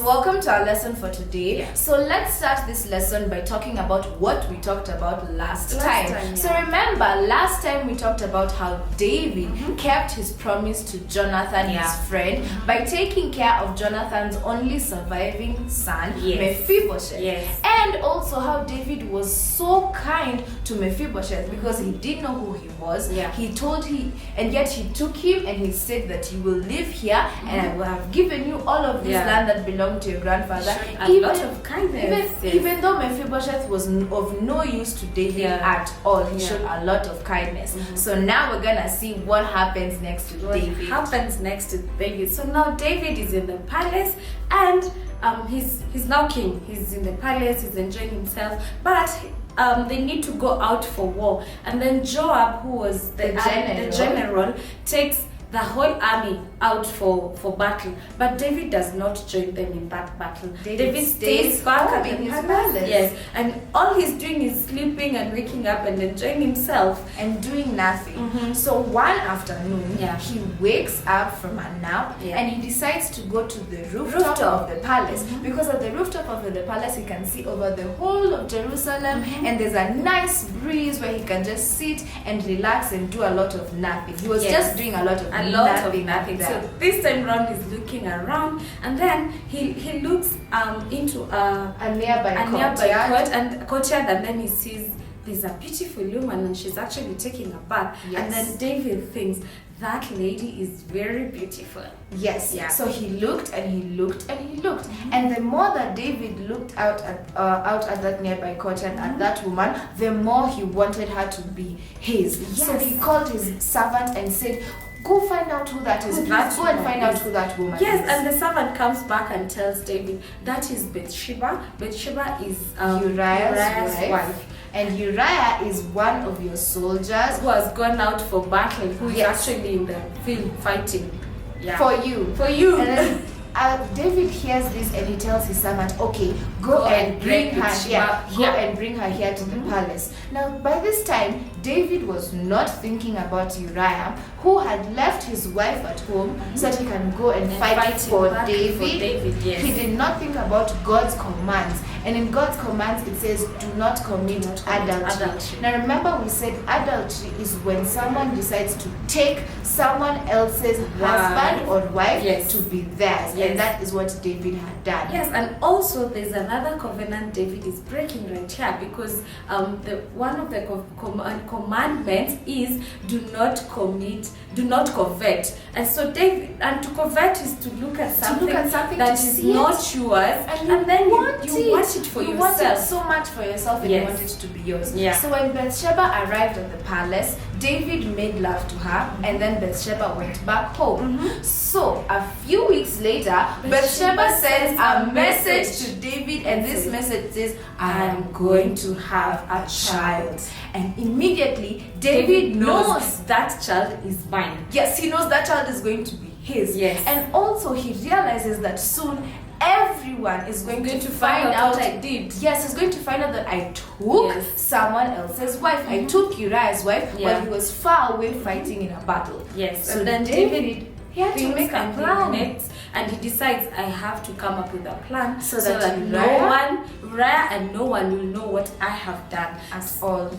welcome to our lesson for today. Yes. So let's start this lesson by talking about what we talked about last time. So remember, last time we talked about how David kept his promise to Jonathan, his friend, by taking care of Jonathan's only surviving son, Mephibosheth. Yes. And also how David was so kind to Mephibosheth because he didn't know who he was. And yet he took him and he said that you will live here and I will have given you all of this land that belonged to your grandfather. A lot of kindness. Even though Mephibosheth was of no use to David at all, he showed a lot of kindness. So now we're gonna see what happens next to David. So now David is in the palace and he's now king. He's in the palace, he's enjoying himself, but they need to go out for war. And then Joab, who was the general, takes the whole army out for battle, but David does not join them in that battle. David stays back at the palace. Yes, and all he's doing is sleeping and waking up and enjoying himself and doing nothing. So one afternoon, he wakes up from a nap and he decides to go to the rooftop of the palace, because at the rooftop of the palace he can see over the whole of Jerusalem, and there's a nice breeze where he can just sit and relax and do a lot of nothing. He was just doing a lot of nothing. So this time round he's looking around, and then he looks into a nearby courtyard, and then he sees there's a beautiful woman and she's actually taking a bath. And then David thinks that lady is very beautiful. So he looked and he looked and he looked, and the more that David looked out at that nearby courtyard at that woman, the more he wanted her to be his. So he called his servant and said, go find out who that is. Go and find out who that woman is. And the servant comes back and tells David, that is Bathsheba. Bathsheba is Uriah's wife. And Uriah is one of your soldiers who has gone out for battle, who is actually in the field fighting. For you. And then David hears this and he tells his servant, okay, go and bring her here. Go and bring her here to the palace. Now, by this time, David was not thinking about Uriah, who had left his wife at home so that he can go and fight for David. He did not think about God's commands. And in God's commands, it says, do not commit adultery. Now remember, we said adultery is when someone decides to take someone else's husband or wife to be theirs. And that is what David had done. And also there's another covenant David is breaking right here, because one of the commandments is do not covet. And so to covet is to look at something that is not yours, and then you want it for yourself. You want it so much for yourself, and you want it to be yours. So when Bathsheba arrived at the palace, David made love to her, and then Bathsheba went back home. So a few weeks later, Bathsheba sends a message to David, and this message says, I am going to have a child. And immediately David knows that child is mine. He knows that child is going to be his. And also he realizes that soon everyone is going to find out what I did. He's going to find out that I took someone else's wife. I took Uriah's wife while he was far away fighting in a battle. So then David had to make a plan, and he decides, I have to come up with a plan so that no one will know what I have done at all.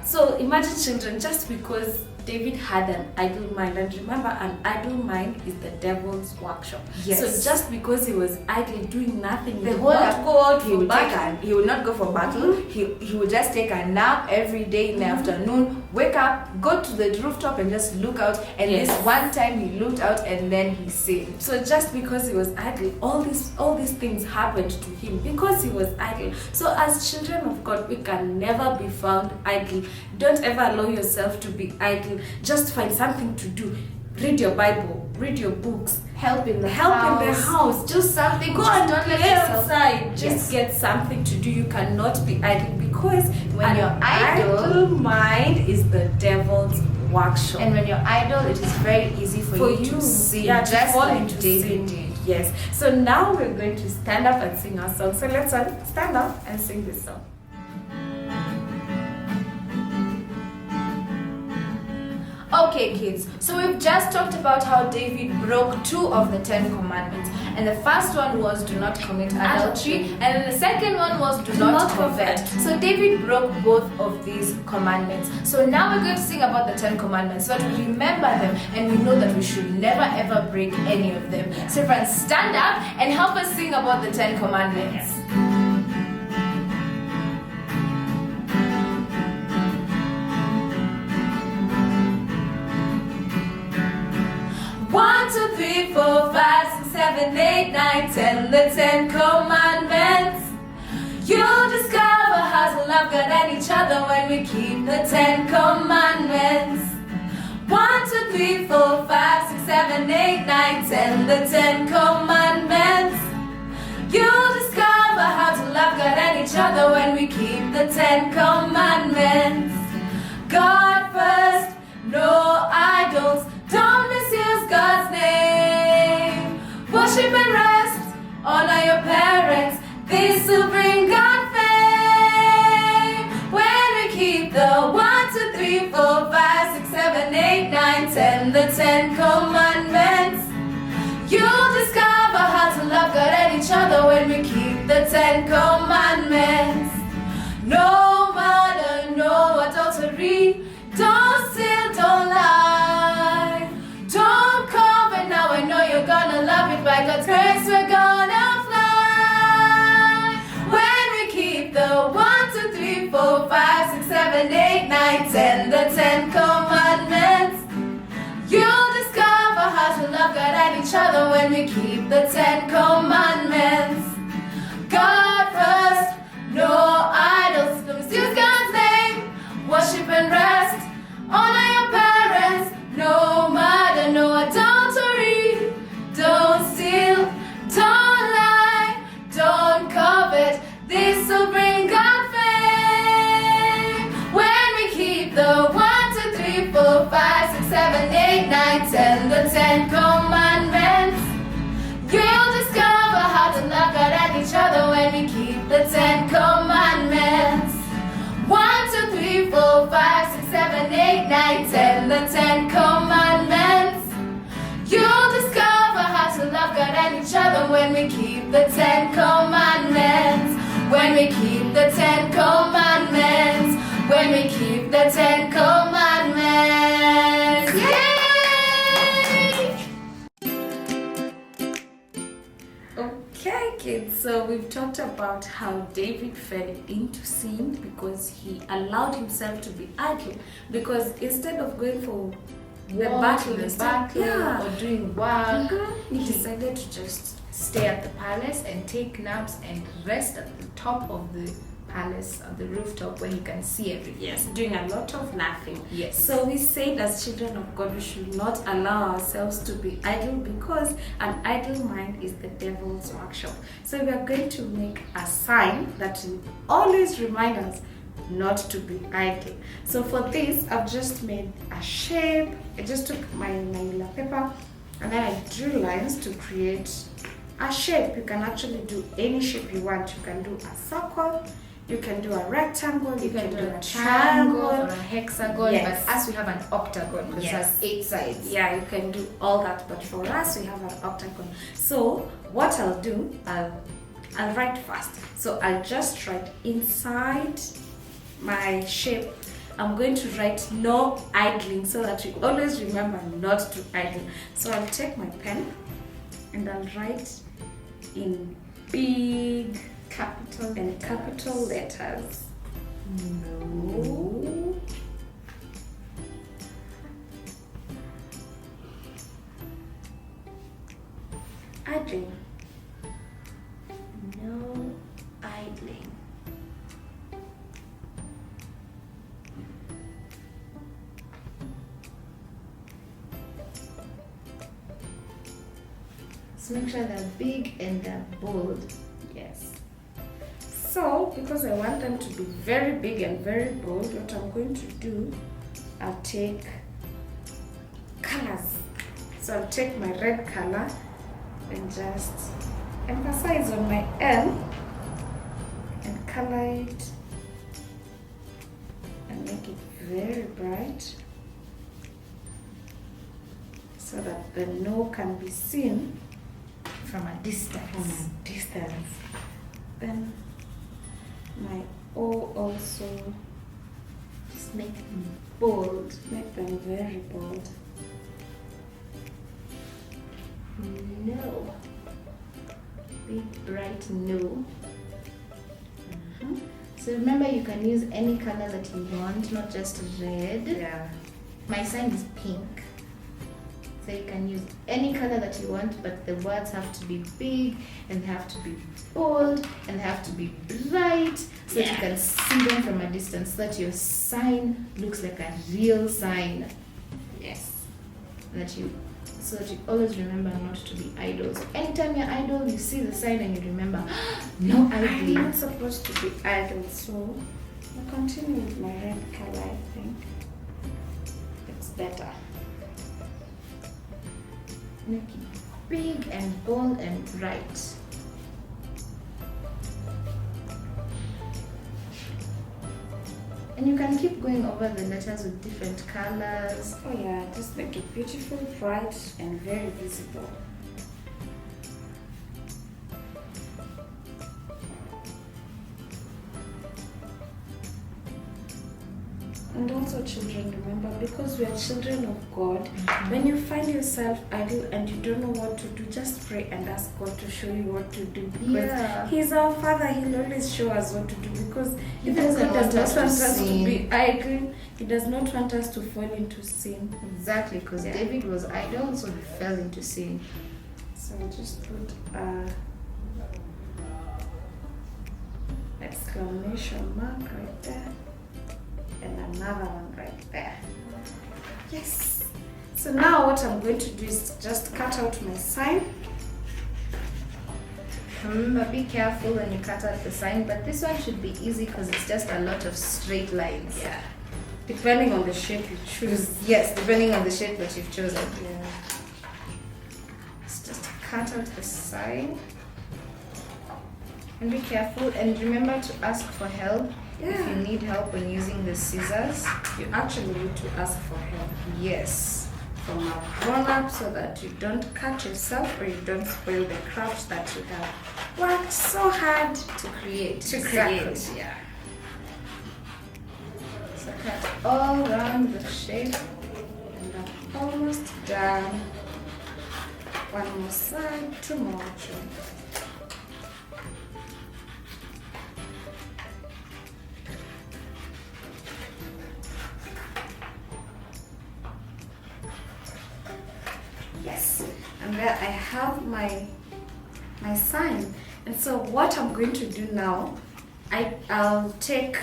So imagine, children, just because David had an idle mind, and remember, an idle mind is the devil's workshop. So just because he was idle doing nothing, he will not go for battle. He would just take a nap every day in the afternoon, wake up, go to the rooftop and just look out. And this one time he looked out and then he sinned. So just because he was idle, all these things happened to him because he was idle. So as children of God, we can never be found idle. Don't ever allow yourself to be idle. Just find something to do. Read your Bible, read your books, help in the house, do something. Go and don't play outside. Just get something to do. You cannot be idle, because when you're idle, mind is the devil's workshop. And when you're idle, it is very easy for you to sin, just like David did. So now we're going to stand up and sing our song. So let's all stand up and sing this song. Okay, kids, so we've just talked about how David broke 2 of the 10 commandments. And the first one was do not commit adultery, and then the second one was do not covet. So David broke both of these commandments. So now we're going to sing about the 10 commandments so that we remember them and we know that we should never ever break any of them. So everyone stand up and help us sing about the 10 commandments. One, two, three, 4, 5, 6, 7, 8, 9, 10, the 10 commandments. You'll discover how to love God and each other when we keep the 10 commandments. 1, 2, 3, 4, 5, 6, 7, 8, 9, 10, the 10 commandments. You'll discover how to love God and each other when we keep the 10 commandments. God first, no idols, don't misuse God's name. Worship and rest, honor your parents, this will bring God fame. When we keep the 1, 2, 3, 4, 5, 6, 7, 8, 9, 10, the 10 commandments. You'll discover how to love God and each other when we keep the 10 commandments. No murder, no adultery, don't steal, don't lie, don't covet. Now I know you're gonna love it. By God's grace we're gonna fly. When we keep the 1, 2, 3, 4, 5, 6, 7, 8, 9, 10, the 10 commandments. You'll discover how to love God and each other when we keep the 10 commandments. God first, no idols, don't misuse God's name. Worship and rest, honor your parents. No murder, no adultery, don't steal, don't lie, don't covet. This will bring God fame. When we keep the 1, 2, 3, 4, 5, 6, 7, 8, 9, 10, the 10 commandments. You'll discover how to love God and each other when we keep the 10 commandments. 1, 2, 3, 4, 5, 6, 7, 8, 9, 10, the 10 commandments. You'll discover how to love God and each other when we keep the 10 commandments. When we keep the 10 commandments. When we keep the 10 commandments. Yay! Okay, kids, so we've talked about how David fell into sin because he allowed himself to be idle. Because instead of going for the battle, or doing work, he decided to just stay at the palace and take naps and rest at the top of the palace, on the rooftop where he can see everything. Yes, doing a lot of nothing. Yes. So we said as children of God, we should not allow ourselves to be idle because an idle mind is the devil's workshop. So we are going to make a sign that will always remind us not to be idle. So for this, I've just made a shape. I just took my manila paper and then I drew lines to create a shape. You can actually do any shape you want. You can do a circle, you can do a rectangle, you can do a triangle or a hexagon. Yes. But us, we have an octagon because Yes. it has 8 sides. Yeah, you can do all that, but for us we have an octagon. So what I'll do, I'll write first. So I'll just write inside my shape. I'm going to write no idling so that we always remember not to idle. So I'll take my pen and I'll write in big capital letters. No idling. No idling. So make sure they're big and they're bold. Yes. So, because I want them to be very big and very bold, what I'm going to do, I'll take colors. So I'll take my red color and just emphasize on my L and color it and make it very bright. so that the no can be seen from a distance. Then my O also, Just make it bold. make them very bold. No. Big bright no. So remember, you can use any color that you want, not just red. Yeah. My sign is pink. So you can use any color that you want, but the words have to be big and they have to be bold and they have to be bright so that you can see them from a distance, so that your sign looks like a real sign. Yes. So that you always remember not to be idle. So anytime you're idle, you see the sign and you remember, no I'm idling. not supposed to be idle, so I'll continue with my red color, I think. It's better. Make it big and bold and bright. And you can keep going over the letters with different colors. Oh yeah, just make it beautiful, bright, and very visible. And also, children, remember, because we are children of God, when you find yourself idle and you don't know what to do, just pray and ask God to show you what to do. Because He's our Father, He'll always show us what to do. Because He does not want us to be idle. He does not want us to fall into sin. Exactly, because David was idle, so he fell into sin. So I'll just put exclamation mark right there. And another one right there. Yes. So now what I'm going to do is just cut out my sign. Remember, be careful when you cut out the sign, but this one should be easy because it's just a lot of straight lines. Yeah. Depending on the shape you choose. Yes, depending on the shape that you've chosen. Yeah. Let's just cut out the sign. And be careful, and remember to ask for help. If you need help when using the scissors, you actually need to ask for help. Yes. From a grown-up, so that you don't cut yourself or you don't spoil the craft that you have worked so hard to create. Yeah. So cut all around the shape. And I'm almost done. One more side, two more actually. Yes, and there I have my sign. And so what I'm going to do now, I'll take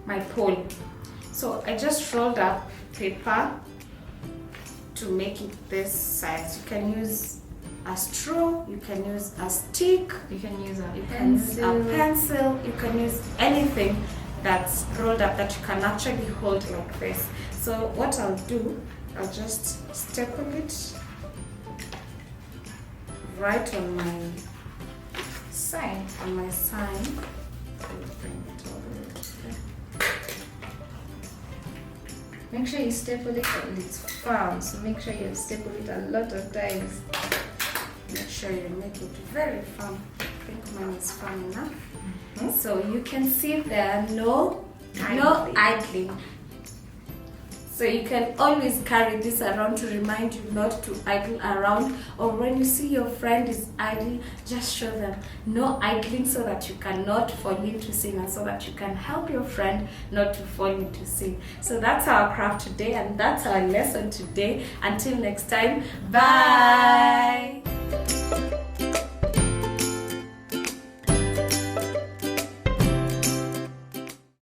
my pole. So I just rolled up paper to make it this size. You can use a straw, you can use a stick, You can use a pencil, you can use anything that's rolled up that you can actually hold like this. So what I'll do, I'll just staple it right on my sign. Bring it all the way to there. Make sure you staple it and it's firm. So make sure you staple it a lot of times. Make sure you make it very firm. I think mine is firm enough. So you can see there no idling. So you can always carry this around to remind you not to idle around, or when you see your friend is idle, just show them no idling, so that you cannot fall into sin and so that you can help your friend not to fall into sin. So that's our craft today, and that's our lesson today. Until next time, bye.